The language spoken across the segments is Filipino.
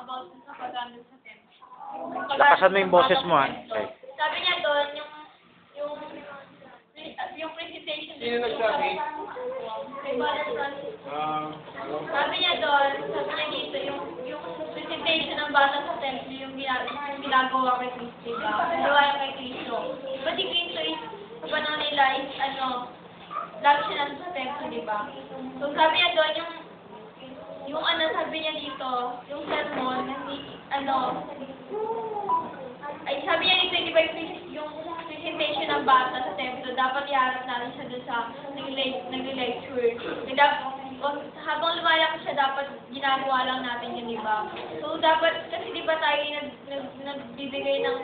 about sa paggamit sa tempo. Lakasan mo yung boses mo, ha? Okay. Sabi niya doon, yung presentation. Sino nagsabi? Sabi niya doon, sabi niya dito, yung presentation ng bata sa templo, yung ginagawa kay Cristo, diba? Ginagawa yung kay Cristo. Diba si Cristo is, sa panahon nila is, lagi siya nasa sa templo, diba? So sabi niya doon, yung sabi niya dito, yung sermon, sabi niya dito, di ba yung presentation ng bata sa templo, dapat iharap natin siya doon sa nag-lecture. Habang lumalaki siya, dapat ginagawa lang natin yun, di ba? So, dapat, kasi di ba tayo nagbibigay ng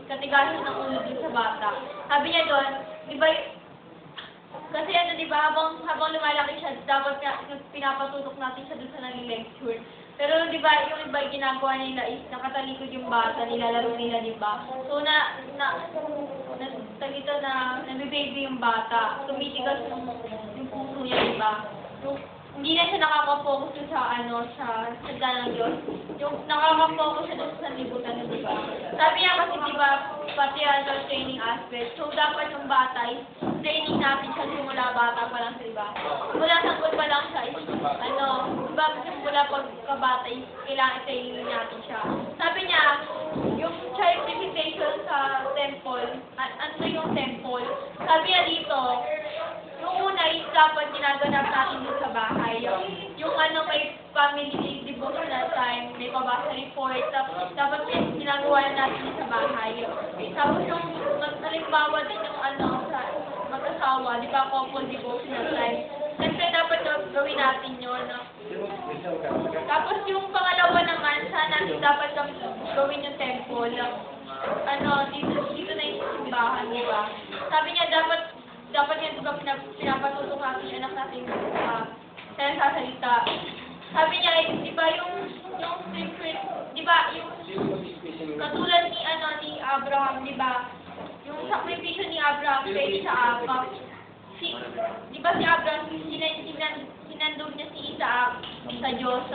katigasan ng ulo dun sa bata. Sabi niya doon, di ba, kasi di ba, habang lumalaki siya, dapat pinapatutok natin siya doon sa nag-lecture. Pero di ba, yung iba ginagawa nila is nakatalikod yung bata, nilalaro nila, di ba? So nabibaby yung bata, tumitigas yung puso niya, di ba? Hindi na siya nakaka-focus sa sa salita ng Diyos. Yung nakaka-focus siya doon sa libutan, di ba? Sabi niya kasi, di ba, patriarchal training aspect. So dapat yung bata is training natin siya simula bata pa lang, di ba? Mula sanggol pa lang siya is, di ba, simula pagkabata is kailangan training natin siya. Sabi niya, yung child presentation sa temple, ano yung temple? Sabi niya dito, yung una is dapat ginaganap natin dito sa bahay. Yung may family devotional time, may pabasa report, dapat ginagawa natin sa bahay. Tapos yung halimbawa din yung sa mag-asawa, di ba, couple devotional time. Siyempre dapat gawin natin yun. Tapos yung pangalawa naman, sana dapat gawin yung temple. Dito na yung simbahan, di ba? Sabi niya, dapat yan, diba, pinapatutok natin yung anak natin sa sasalita. Sabi niya, di ba, yung scripture, di ba, yung katulad ni Abraham, di ba, yung sakripisyo ni Abraham kay Isaac, di ba si Abraham, sinandog niya si Isaac sa Diyos.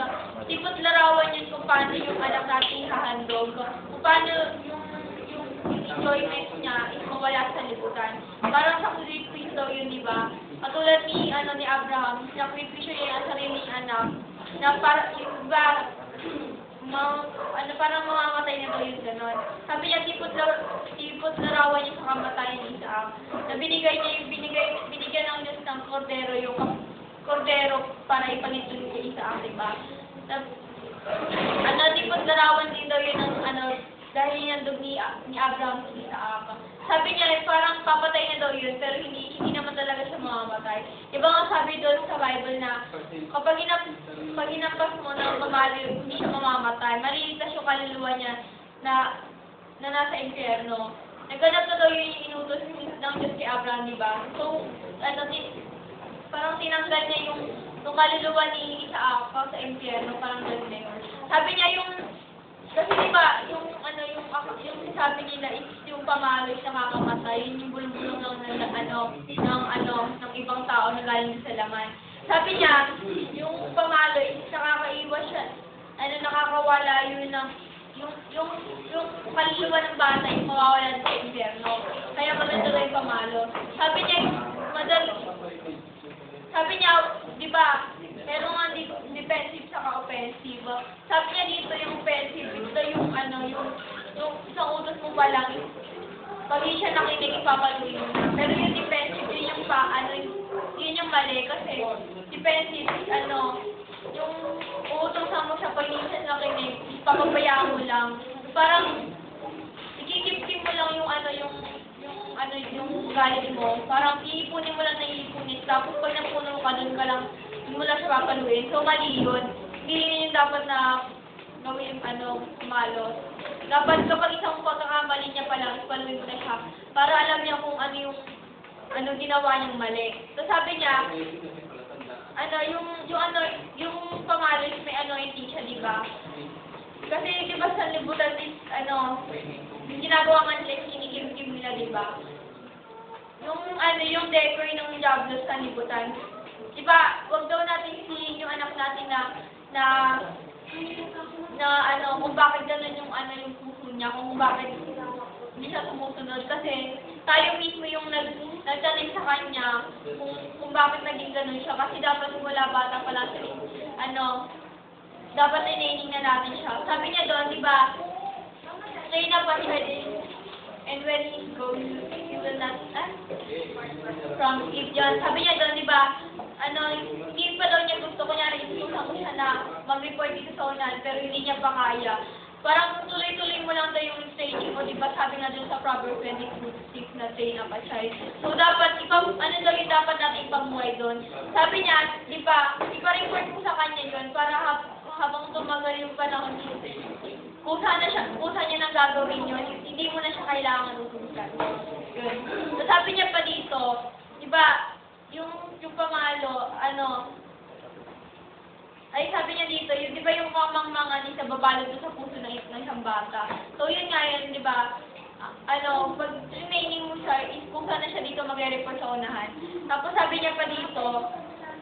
Tipot larawan yun kung paano yung anak natin hahandog, kung paano yung enjoyment niya is mawala sa libutan. Parang sacrifice daw yun, di ba? Katulad ni Abraham, sacrifice niya ang sariling anak, na para, iba, parang mamamatay na daw yun, gano'n. Sabi niya, tipot larawan niya sa kamatayan ni Isaac, na binigyan ng Diyos ng kordero para ipalitun kay Isaac, di ba? Tipot larawan din daw yun ng dahil nandog ni Abraham si Isaac. Sabi niya, parang papatay na daw yun, pero hindi naman talaga siya mamamatay. Diba nga sabi doon sa Bible na, kapag hinampas mo ng mamali, hindi siya mamamatay. Maliligtas yung kaluluwa niya na nasa impyerno. Naganap na daw yun yung inutos ng Diyos kay Abraham, diba? So, parang tinanggal niya yung kaluluwa ni Isaac sa impyerno, parang gano'n yun. Sabi niya kasi diba, yung sabi nila is yung pamalo is nakakamatay, yun yung bulong-bulong ng ibang tao na galing sa laman. Sabi niya, yung pamalo is nakakaiwas siya, nakakawala yun ng, yung kaluluwa ng bata is mawawala sa impyerno. Kaya maganda daw yung pamalo. Sabi niya, diba, meron nga defensive saka offensive. Sabi niya dito yung offensive, ito yung isang utos mo pa lang, pag hindi siya nakinig, ipapaluin mo. Pero yung defensive, yun yung mali. Kasi defensive is yung uutosan mo siya pag hindi siya nakinig, papabayaan mo lang. Parang, ikikip-kip mo lang yung galit mo. Parang iipunin mo lang na iipunin. Tapos pag napuno ka, doon ka lang, hindi mo lang siya papaluin. So, mali yun. Hindi yun dapat na gawin malos. Dapat kapag isang pagkakamali niya pa lang, ipaluin mo na siya. Para alam niya kung ano ginawa niyang mali. So, sabi niya, yung pamalos may anointing siya, di ba? Kasi, di ba sa libutan is, yung ginagawa nga nila, kinikim-kim nila, di ba? Yung decor ng Diablo sa libutan. Di ba, wag daw natin silihin yung anak natin na na ano, kung bakit ganun yung ano yung puso niya, kung bakit hindi siya sumusunod. Kasi tayo mismo yung nagtanong sa kanya kung bakit naging ganun siya. Kasi dapat mula bata pa lang siya, ano, dapat tinaining na natin siya. Sabi niya doon, di ba, train up on her and when he goes, he will not, from it yun. Sabi niya doon, di ba, ano, hindi pa daw niya gusto, kunyari, inutusan ko siya na mag-report dito sa unan, pero hindi niya pa kaya. Parang tuloy-tuloy mo lang daw yung training mo, di ba, sabi nga doon sa Proverbs 22:6 na train up a child. So, dapat, ano daw yung dapat natin ipamuhay doon? Sabi niya, di ba, ipa-report mo sa kanya yun, para habang tumagal yung panahon, kusa niya nang gagawin yun, hindi mo na siya kailangan utusan. Yun. So, sabi niya pa dito, di ba, yung pamalo, ano, ay sabi niya dito, yung, di ba yung kamangmangan isa babalot sa puso ng isang bata. So, yun nga yun, di ba, ano, pag remaining mo siya, is kung saan na siya dito magre-report sa unahan. Tapos sabi niya pa dito,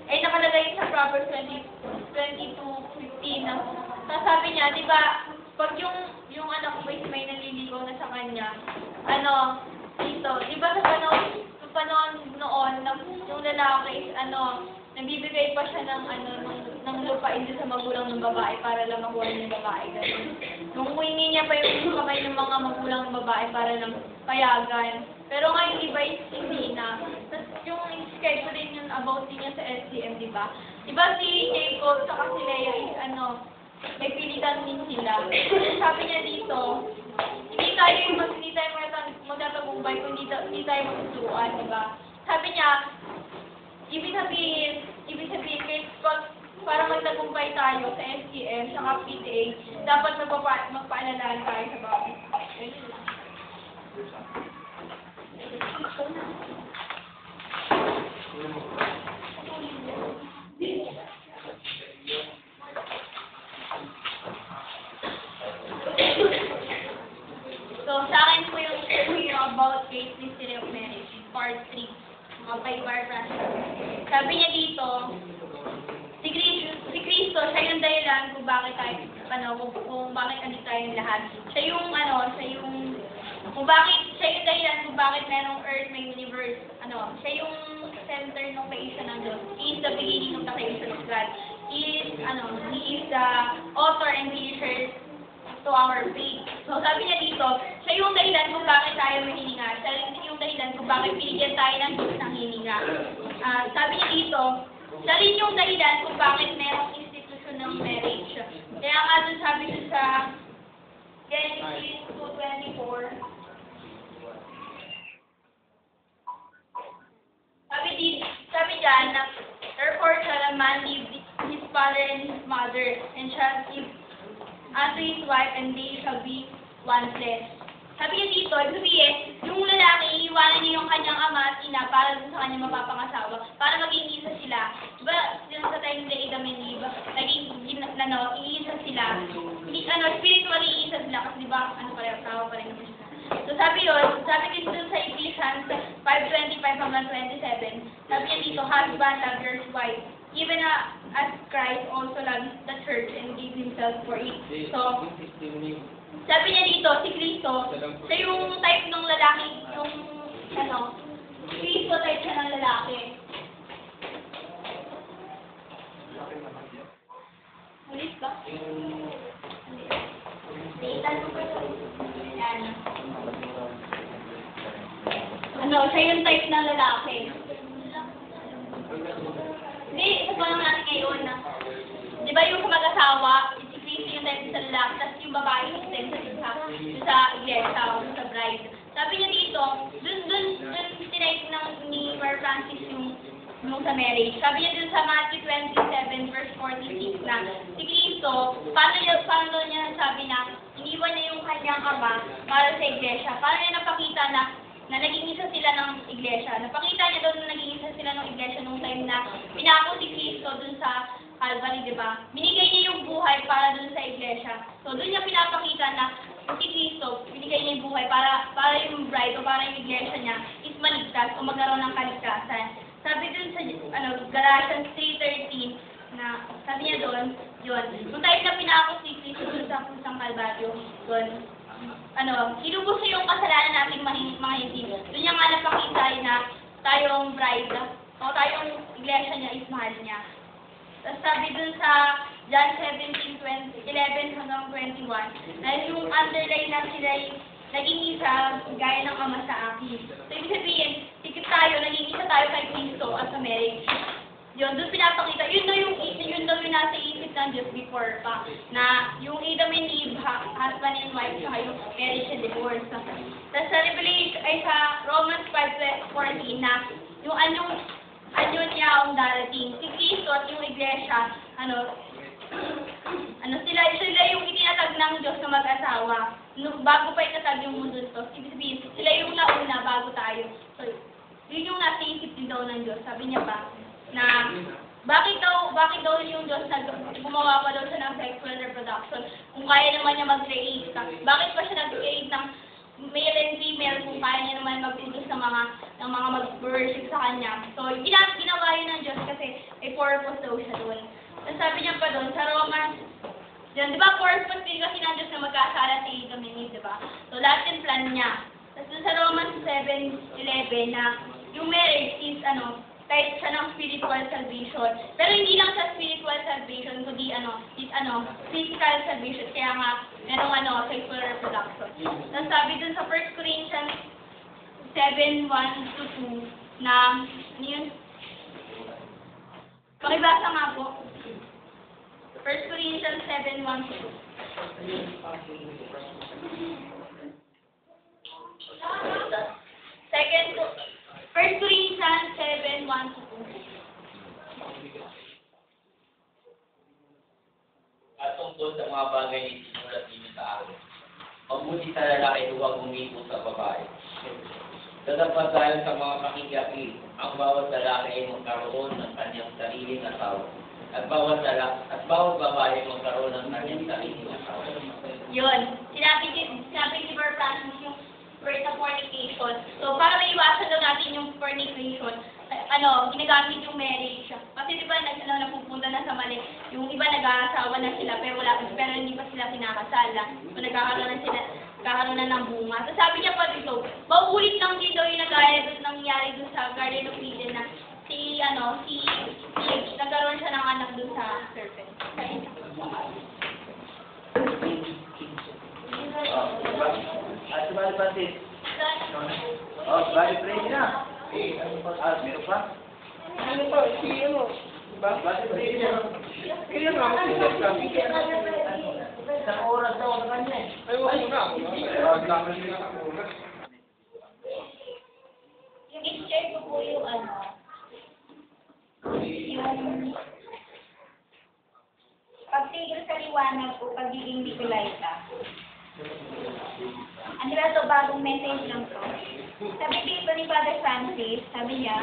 ay nakalagay sa Proverbs 22:15 na, tapos sabi niya, di ba, pag yung anak mo is may naliligaw na sa kanya, ano, dito, di ba sa panahon noon, yung lalaki is, ano, nabibigay pa siya ng, ano, ng lupain din sa magulang ng babae para lang makuha niya yung babae. Ganun. Nung humingi niya pa yung kamay ng mga magulang ng babae para lang payagan. Pero ngayon iba is hindi na. Tapos yung schedule din yun about din niya sa SCM, di ba? Di ba si Jacob sa si Lea is, ano, may pilitan din sila. Sabi niya dito, hindi tayo magtatagumpay kung hindi tayo magtutuan, di ba? Sabi niya, ibig sabihin, para magtagumpay tayo sa STM, sa PTA, dapat magpaalalahan tayo sa bago. So, sa akin po yung about Great Mystery of Marriage, Part 3, mga by-bar. Sabi niya dito, si Cristo, siya yung dahilan kung bakit tayo, kung bakit andito tayong lahat. Siya yung dahilan kung bakit merong earth, may universe, siya yung center ng creation ng Diyos. He is the beginning of the creation of God. He is the author and finisher to our faith. So, sabi niya dito, siya yung dahilan kung bakit tayo hininga. Siya yung dahilan kung bakit binigyan tayo ng Diyos ng hininga. Sabi niya dito, siya rin yung dahilan kung bakit merong institution ng marriage. Kaya nga doon sabi doon sa Genesis 2:24, sabi dyan na, therefore shall a man leave his father and his mother, and shall give unto his wife, and they shall be one flesh. Sabi niya dito, sabihin, yung lalaki, iiwanan niya yung kanyang ama at ina para dun sa kanyang mapapangasawa, para maging isa sila. Diba, sa time nila Adam and Eve, iisa sila. Spiritually iisa sila, kasi diba, tao pa rin naman siya. So sabi din dun sa Ephesians 5:25-27, sabi niya dito, husband, love your wife, even as Christ also loves the church and gave himself for it. So, sabi niya dito, si Cristo, siya yung type ng lalaki, Cristo type siya ng lalaki. Ulit ba? Siya yung type ng lalaki. Hindi, isa pa lang natin ngayon na, di ba yung mag-asawa, si Cristo yung type sa lalaki, tapos yung babae yung type sa iglesia, sa bride. Sabi niya dito, dun tinipe ni Mar Francis yung sa marriage. Sabi niya dun sa Matthew 27:46 na, si Cristo, paano niya sabi na, iniwan niya yung kanyang ama para sa iglesia. Paano niya napakita na naging isa sila ng iglesia. Napakita niya doon na naging isa sila ng iglesia nung time na pinako si Cristo doon sa Calvary, di ba? Binigay niya yung buhay para doon sa iglesia. So, doon niya pinapakita na si Cristo, binigay niya yung buhay para yung bride o para yung iglesia niya is maligtas o magkaroon ng kaligtasan. Sabi doon sa Galatians 3:13 na Sabi niya doon, yun. Nung time na pinako si Cristo doon sa Pusang Kalbaryo, doon, sinubos niya yung kasalanan nating mga hindi. Doon niya nga napakita na tayong bride, o tayong iglesia niya is mahal niya. Tapos sabi dun sa John 17:11 hanggang 21, na yung underline na sila naging isa gaya ng ama sa akin. So, ibig sabihin, tikit tayo, naging isa tayo kay Cristo at sa marriage. Yun, doon pinapakita, yun daw yung nasa isip ng Diyos before pa, na yung Adam and Eve, husband and wife, saka yung marriage and divorce. Tapos sa Revelation, ay sa Romans 5:14 na yung anyo niya ang darating. Si Cristo at yung iglesia, sila yung itinatag ng Diyos na mag-asawa. Bago pa itatag yung mundo ito, ibig sabihin, sila yung nauna bago tayo. So, yun yung nasa isip din daw ng Diyos. Sabi niya pa, na bakit daw yung Diyos gumawa pa daw siya ng sexual reproduction kung kaya naman niya mag-create. Bakit pa siya nag-create ng male and female kung kaya niya naman mag-produce ng mga mag-worship sa kanya. So, ginawa yun ng Diyos kasi may purpose daw siya doon. Tapos sabi niya pa doon, sa Romans, di ba purpose din kasi ng Diyos na magkasala si Adam and Eve, di ba? So, lahat yung plan niya. Tapos doon sa Romans 7:11 na yung marriage is, kahit siya ng spiritual salvation. Pero hindi lang sa spiritual salvation, kundi physical salvation. Kaya nga, merong sexual reproduction. Tapos sabi dun sa 1 Corinthians 7:1-2 na, yun? Pakibasa nga po. 1 Corinthians 7:1-2. Second, 1 Corinthians 7:1-2. At tungkol sa mga bagay na isinulat ninyo sa akin, mabuti sa lalaki huwag umipot sa babae. Dapat dahil sa mga kakiyaki, ang bawat lalaki ay magkaroon ng kanyang sariling asawa. At bawat babae ay magkaroon ng kanyang sariling asawa. Yun. Sinabi ni Bar Francis yung word na fornication. So, para maiwasan daw natin yung fornication, ginagamit yung marriage. Kasi di ba, napupunta na sa mali. Yung iba nag-aasawa na sila, pero hindi pa sila kinakasala. So, nagkakaroon na ng bunga. So, sabi niya pa dito, mauulit lang din daw yung nangyari doon sa Garden of Eden na si Eve, nagkaroon siya ng anak doon sa serpent. At bali pansit. Bali pray na. Meron pa? Bali pray na. Kaya nga ako isang oras daw na kanya. Yung i-share ko po yung pagtigil sa liwanag o pagiging Nicolaita. Ano ba ito? Bagong message lang to. Sabi dito ni Father Francis, sabi niya,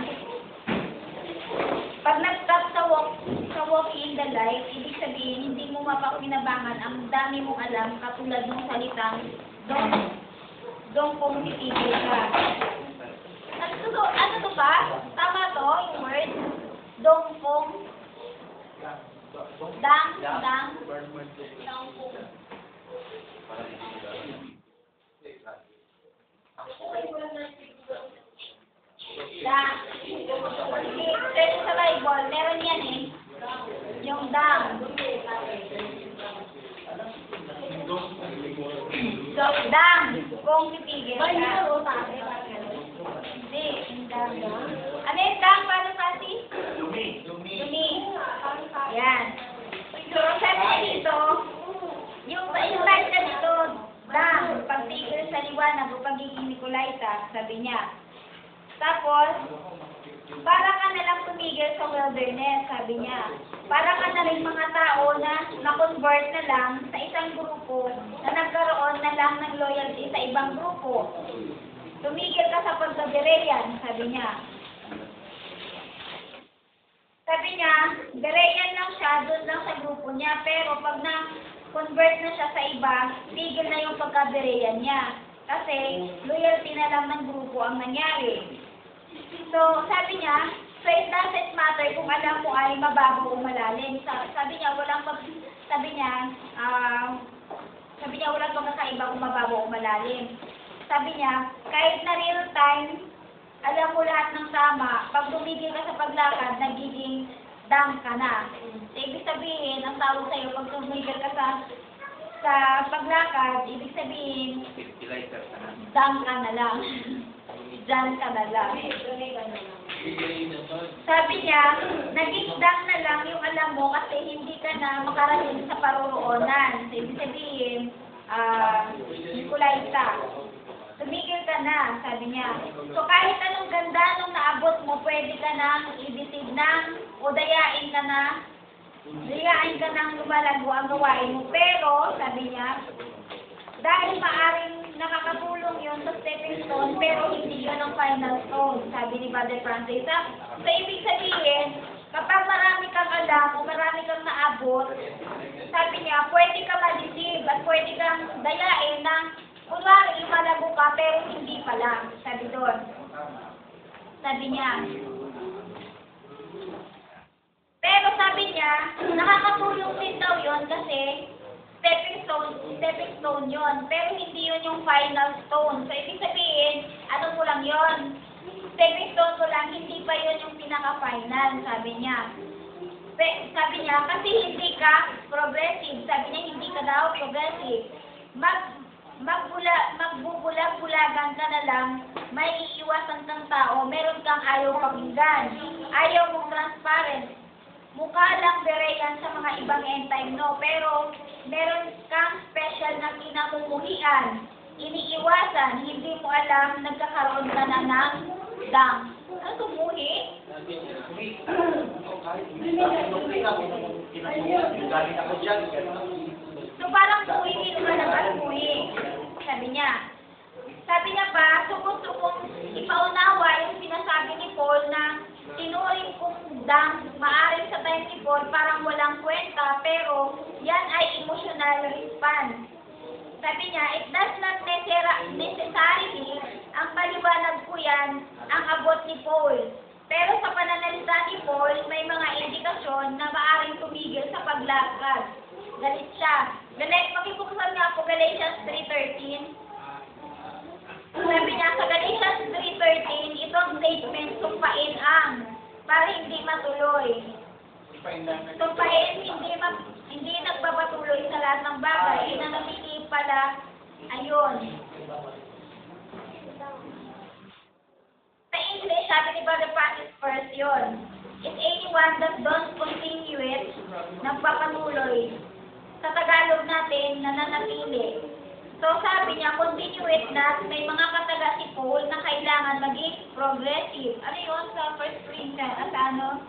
pag nag-stop sa walking in the light, ibig sabihin, hindi mo mapakinabangan ang dami mong alam katulad ng salitang, dong kung titigil ka. Ano to ba? Tama to, yung word? Dong kung dang kung Search sa Bible, meron yan eh. Yung dang. So, dang. Kung titigil ka. Hindi, yung dang. Ano yung dang? Paano pati? Lumi. Yan. So, sabi dito, yung title dito, dang, pagtigil sa liwanag o pagiging Nicolaita, sabi niya. Tapos, para ka na lang tumigil sa wilderness, sabi niya. Para ka na rin mga tao na na-convert na lang sa isang grupo na nagkaroon na lang ng loyalty sa ibang grupo. Tumigil ka sa pagka-Berean, sabi niya. Sabi niya, Berean lang siya, doon lang sa grupo niya, pero pag na-convert na siya sa iba, tigil na yung pagka-Berean niya. Kasi, loyalty na lang ng grupo ang nangyari. So, sabi niya, So it doesn't matter kung alam mo ay mababaw o malalim. Sabi niya, walang magkakaiba kung mababaw o malalim. Sabi niya, kahit na real time, alam mo lahat ng tama, pag tumigil ka sa paglakad, nagiging dam ka na. So, ibig sabihin, ang tawag sa'yo, pag tumigil ka sa paglakad, ibig sabihin, dam ka na lang. Diyan ka na lang. Sabi niya, naging dam na lang yung alam mo kasi hindi ka na makarating sa paroroonan. So, ibig sabihin, Nicolay ka. Tumigil ka na, sabi niya. So kahit anong ganda nung naabot mo, pwede ka nang ibitid ng o dayain ka nang lumalago ang gawain mo. Pero, sabi niya, dahil maaring nakakatulong yun sa stepping stone, pero hindi yun ang final stone, sabi ni Father Francis. So ibig sabihin, kapag marami kang alam o marami kang naabot, sabi niya, pwede ka ma-deceive at pwede kang dayain ng kunwari, lumalago ka, pero hindi pala. Sabi doon. Sabi niya. Pero sabi niya, nakakatulong din daw yun kasi stepping stone yun. Pero hindi yun yung final stone. So, ibig sabihin, ano mo lang yun? Stepping stone ko lang, hindi pa yun yung pinaka-final, sabi niya. Sabi niya, kasi hindi ka progressive. Sabi niya, hindi ka daw progressive. Magbubulag-bulagan ka na lang, may iiwasan kang tao, meron kang ayaw pakinggan, ayaw mong transparent. Mukha lang bereyan sa mga ibang end time, no? Pero meron kang special na kinamumuhian, iniiwasan, hindi mo alam, nagkakaroon ka na ng dam. Ano tumuhi? So parang puhi, lumalabas puhi. Sabi niya. Sabi niya pa, so gusto kong ipaunawa yung sinasabi ni Paul na tinuring kong dam, maaring sa time ni Paul, parang walang kwenta, pero yan ay emotional response. Sabi niya, it does not necessarily, ang paliwanag ko yan, ang abot ni Paul. Pero sa pananalita ni Paul, may mga indikasyon na maaring tumigil sa paglakad. Galit siya. Makibuksan nga po Galatians 3:13. Sabi niya sa Galatians 3:13, itong statement, sumpain ang, para hindi matuloy. Sumpain, hindi nagpapatuloy sa lahat ng bagay, inanamili pala, ayun. Sa English, sabi ni Brother Francis first yun. Is anyone that don't continue it, nagpapatuloy. Sa Tagalog natin, nananatili. So sabi niya, continue it na may mga kataga si Paul na kailangan maging progressive. Ano yun sa 1 Corinthians? At ano?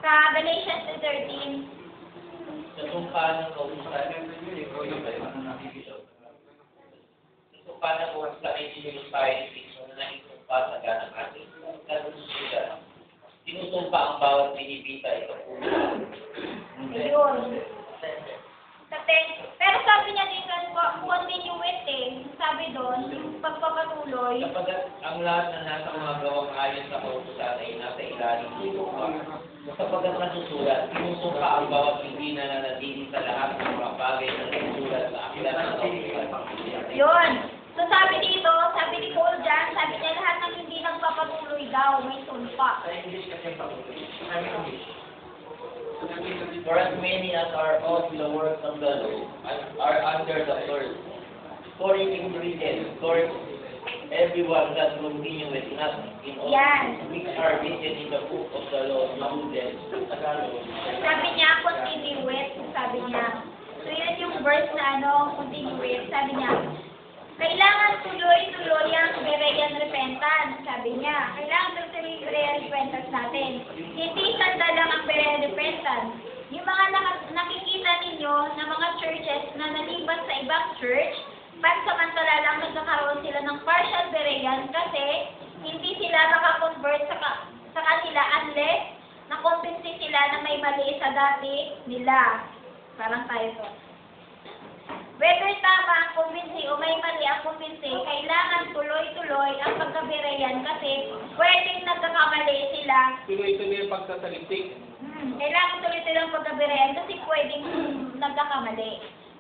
Sa Galatians 3:13. Sa sumpa ng kautusan, ay sinusay na itumpa sa ganang ating kalusugan. Sinusumpa ang bawat binibita ito po. Ayun. Pero sabi niya dito, continue it eh. Sabi doon, yung pagpapatuloy. Kapag ang lahat na nasa mga gawang ayon sa kautusan ay nasa ilalim ng sumpa. Kapag nasusulat, sinusumpa ang bawat hindi na nanatili sa lahat ng mga bagay na nasusulat sa aklat ng kautusan. Yun. So sabi dito, sabi ni Paul dyan, sabi niya lahat ng hindi nagpapatuloy daw, may sumpa. For as many as are of the works of the law and are under the curse, for it is written, Lord, everyone that continueth not in all which are written in the book of the law, do them. Sabi niya, continue it, sabi niya. So yun yung verse na continue it, sabi niya. Kailangan tuloy-tuloy ang Berean repentance, sabi niya. Kailangan tuloy Berean repentance natin. Hindi sanda lang ang Berean repentance. Yung mga nakikita ninyo na mga churches na nalipat sa ibang church, pansamantala lang nagkakaroon sila ng partial Berean kasi hindi sila makakonvert sa kanila unless nakumbinsi sila na may mali sa dati nila. Parang tayo to. Whether tama ang kumbinsi o may mali ang kumbinsi, kailangan tuloy-tuloy ang pagkabirayan kasi pwedeng nagkakamali sila. Tuloy-tuloy ang pagsasalitik. Kailangan tuloy-tuloy ang pagkabirayan kasi pwedeng nagkakamali.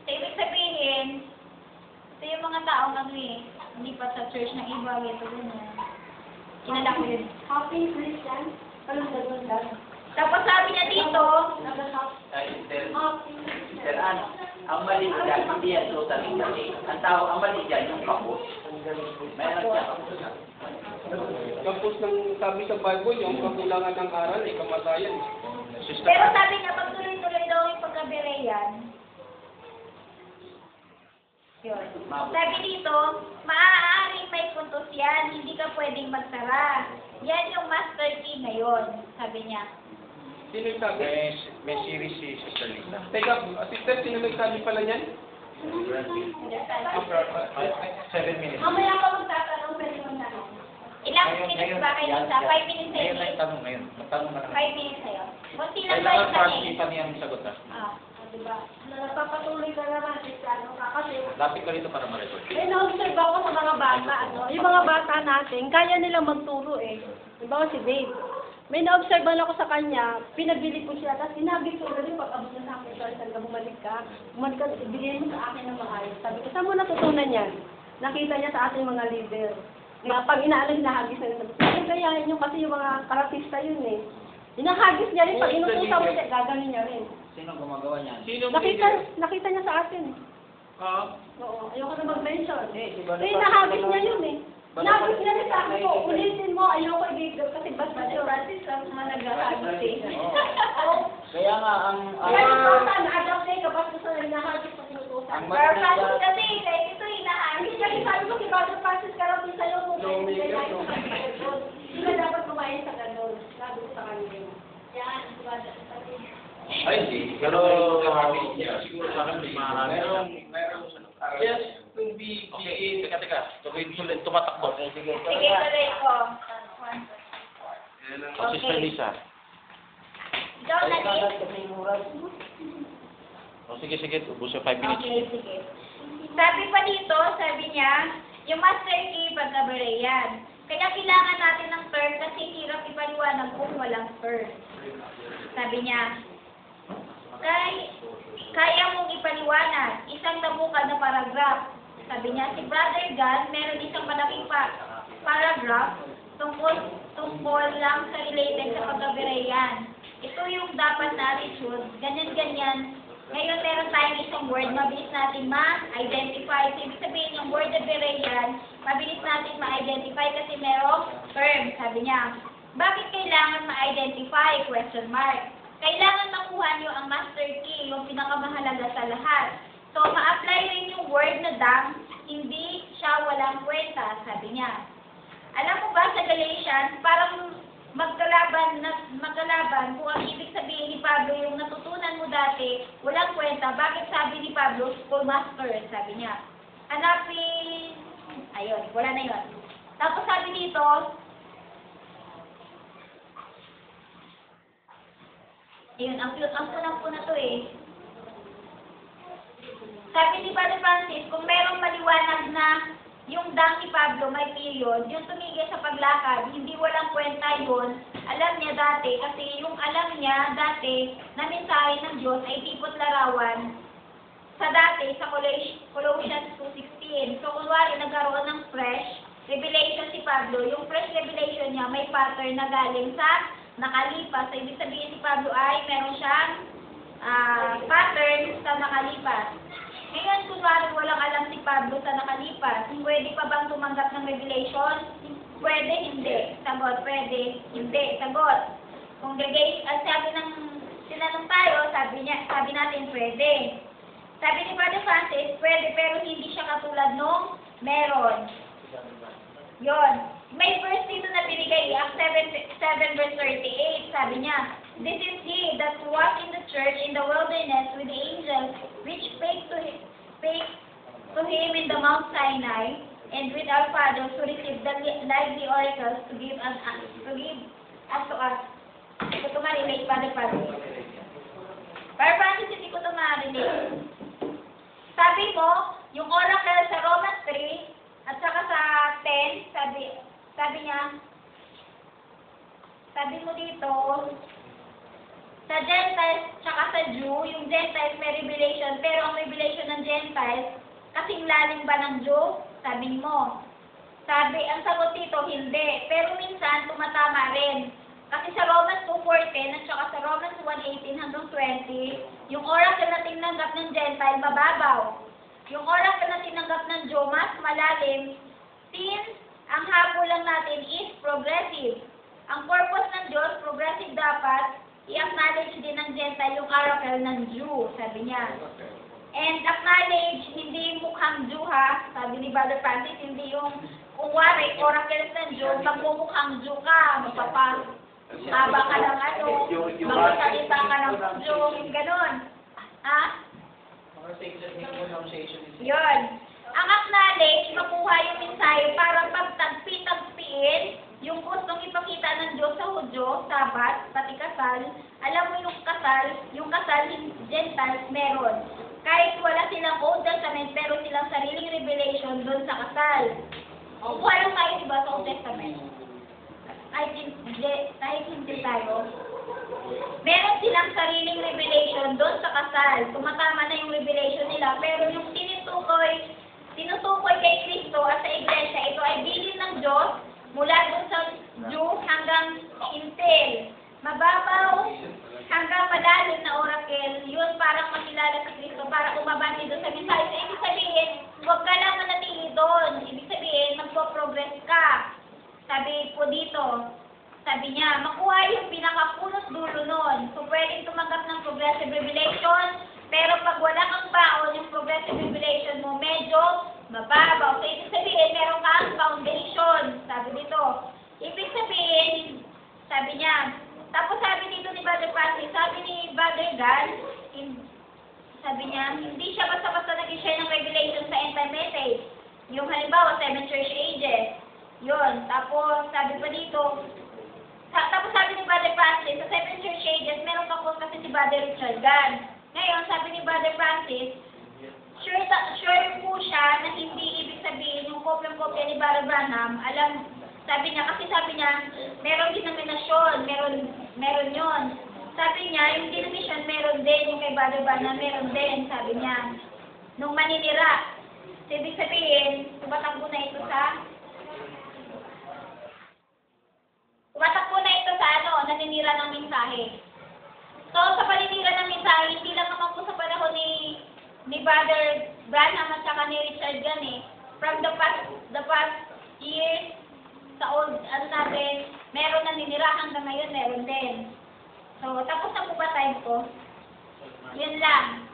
So, ibig sabihin, ito yung mga taong hindi pa sa church ng iba, ito ganyan. Kinala ko yun. Happy Christian. Anong gano'n lang? Tapos sabi niya dito, Sir Ann, ang mali dyan, hindi yan totally mali. Ang tao, ang mali dyan, yung kapos. Meron siya kapos. Tapos ng sabi sa Bible, yung kakulangan ng aral ay kamatayan. pero sabi niya, pag tuloy-tuloy daw yung pagkabirayan, yun. Sabi dito, maaaring may puntos yan, hindi ka pwedeng magsara. Yan yung master key ngayon, sabi niya. Sino yung sabi? May series si Sister Lisa. Teka, sister, sino nagsabi pala niyan? 7 minutes. Mamaya ka magtatanong, pwede mo tanong. Ilang minutes ba kayo sa? 5 minutes Ngayon na sa'yo. yung tanong ngayon. Magtanong na 5 minutes sa'yo. Kunti lang ba Kailangan yung parang tanong? ipa niya ang sagot ha. Diba? Nagpapatuloy ka naman, Cristiano ka kasi Lapit ka rito para ma-record. may na-observe ako sa mga bata, yung mga bata natin, kaya nilang magturo eh. Diba si Dave? May na-observe ako sa kanya, pinabili ko siya, tapos sinabi ko rin pag abot na sa akin, sorry, talaga bumalik ka, ibigay mo sa akin ng maayos. Sabi ko, saan mo natutunan yan? Nakita niya sa ating mga leader. Na pag inaalam, hinahagis na rin. Sabi ko, kaya yun kasi yung mga karatista yun eh. Hinahagis niya rin, pag inutusan mo siya, gagawin niya rin. Sino gumagawa niyan? Sino Nakita niya sa atin. Oo, ayoko na mag-mention. Kasi nahagis niya yun eh. Nahagis niya rin sa akin ko, ulitin mo, ayoko ibigay kasi basta yun. Francis lang mga nag-ahagis eh. Kaya nga, Kaya inutusan, na-adapt na yung basta sa hinahagis pag inutusan. Pero Francis kasi, kahit ito hinahagis. Hindi niya sabi ko, si Brother Francis Carapin sa'yo kung may kailangan sa ganun. Hindi na dapat kumain sa ganun. Sabi ko sa kanila. Yan, si Brother Francis. Ay, hindi. Pero siguro sa akin may mahal. Yes, to be Okay, teka. Tuloy tumatakbo. Sige, Sige, tuloy ko. O Sister Lisa. Ikaw na din. O sige, ubus yung 5 minutes. Okay, sige. Sabi pa dito, sabi niya, yung master key pagkabirayan. Kaya kailangan natin ng term kasi hirap ipaliwanag kung walang term. Sabi niya, kaya mong ipaliwanag, isang nabukad na paragraph. Sabi niya, si Brother God, meron isang malaking paragraph tungkol lang sa related sa pagkabirayan. Ito yung dapat na attitude, ganyan-ganyan. Ngayon meron tayong isang word, mabilis natin ma-identify. So, ibig sabihin yung word na birayan, mabilis natin ma-identify kasi merong term. Sabi niya, bakit kailangan ma-identify? Question mark. Kailangan makuha niyo ang master key, yung pinakamahalaga sa lahat. So, ma-apply rin yung word na dang, hindi siya walang kwenta, sabi niya. Alam mo ba sa Galatians, parang magkalaban kung ang ibig sabihin ni Pablo yung natutunan mo dati, walang kwenta, bakit sabi ni Pablo, schoolmaster, sabi niya. Hanapin, ayun, wala na yun. Tapos sabi dito, ayun, ang punang po na to eh. Sabi ni Brother Francis, kung merong maliwanag na yung dang ni Pablo may period, yung tumigil sa paglakad, hindi walang kwenta yun, alam niya dati, kasi yung alam niya dati na mensahe ng Diyos ay tipot larawan sa dati, sa Colossians 2:16. So, kunwari, nagkaroon ng fresh revelation si Pablo, yung fresh revelation niya may pattern na galing sa nakalipas. So, ibig sabihin si Pablo ay meron siyang pattern sa nakalipas. Ngayon, kunwari walang alam si Pablo sa nakalipas, pwede pa bang tumanggap ng revelation? Pwede, hindi. Sagot, pwede, hindi. Sagot. Sabi ng tinanong tayo, sabi natin, pwede. Sabi ni Brother Francis, pwede, pero hindi siya katulad nung meron. Yon. May verse dito na binigay, Acts 7 verse 38, sabi niya, this is he that walked in the church in the wilderness with the angels, which spake to him in the Mount Sinai, and with our fathers who received the lively oracles to give unto us. Ito ko ma-relate, Brother Francis. Brother Francis, hindi ko ito ma-relate. Sabi mo, yung oracle sa Romans 3 at saka sa 10, sabi niya, sabi mo dito, sa Gentiles tsaka sa Jew, yung Gentiles may revelation, pero ang revelation ng Gentiles, kasing lalim ba ng Jew? Sabi mo. Sabi, ang sagot dito, hindi. Pero minsan, tumatama rin. Kasi sa Romans 2:14 at saka sa Romans 1:18 hanggang 20, yung oracle na tinanggap ng Gentile, mababaw. Yung oracle na tinanggap ng Jew, mas malalim, since ang habol lang natin is progressive. Ang purpose ng Diyos, progressive dapat, i-acknowledge din ng Gentile yung oracle ng Jew, sabi niya. And acknowledge, hindi mukhang Jew ha, sabi ni Brother Francis, hindi yung, kung wari, oracle ng Jew, magmumukhang Jew ka, magpapahaba ka ng ano, magsasalita ka ng Jew, yung ganun. Ha? Yun. Ang acknowledge, makuha yung mensahe para pagtagpi-tagpiin yung gustong ipakita ng Diyos sa Hudyo, Sabat, pati kasal. Alam mo yung kasal Gentiles meron. Kahit wala silang Old Testament, pero silang sariling revelation doon sa kasal. Kuha lang tayo, diba, sa Old Testament? Kahit hindi tayo. Meron silang sariling revelation doon sa kasal. Tumatama na yung revelation nila, pero yung tinutukoy kay Kristo at sa iglesia, ito ay bilin ng Diyos mula doon sa Jew hanggang Intel. Mababaw hanggang malalim na oracle, yun parang makilala si Kristo para umabati doon sa mensahe. So, ibig sabihin, huwag ka lang manatili doon. Ibig sabihin, magpo-progress ka. Sabi po dito, sabi niya, makuha yung pinakapunot dulo nun. So, pwedeng tumanggap ng progressive revelation, pero pag wala kang baon, yung progressive revelation mo, medyo mababaw. So, ibig sabihin, meron kang foundation. Sabi dito. Ibig sabihin, sabi niya, tapos sabi dito ni Brother Francis, sabi ni Brother Dan, sabi niya, hindi siya basta-basta nag-share ng revelation sa end-time message. Yung halimbawa, 7 church ages. Yun. Tapos, sabi pa dito, tapos sabi ni Brother Francis, sa 7 church ages, meron pa po kasi si Brother Richard Gan. Ngayon, sabi ni Brother Francis, sure po siya na hindi ibig sabihin yung kopya-kopya ni Brother Branham. Sabi niya, meron denominasyon, meron yon. Sabi niya, yung denomination meron din, yung kay Brother Branham meron din, sabi niya. Nung maninira. So, ibig sabihin, tumatakbo na ito sa naninira ng mensahe. So, sa paninira ng mensahe, hindi lang naman po sa panahon ni Brother Branham at saka ni Richard Gan eh. From the past years, sa old, natin, meron naninira hanggang ngayon, meron din. So, tapos na po ba time ko? Yun lang.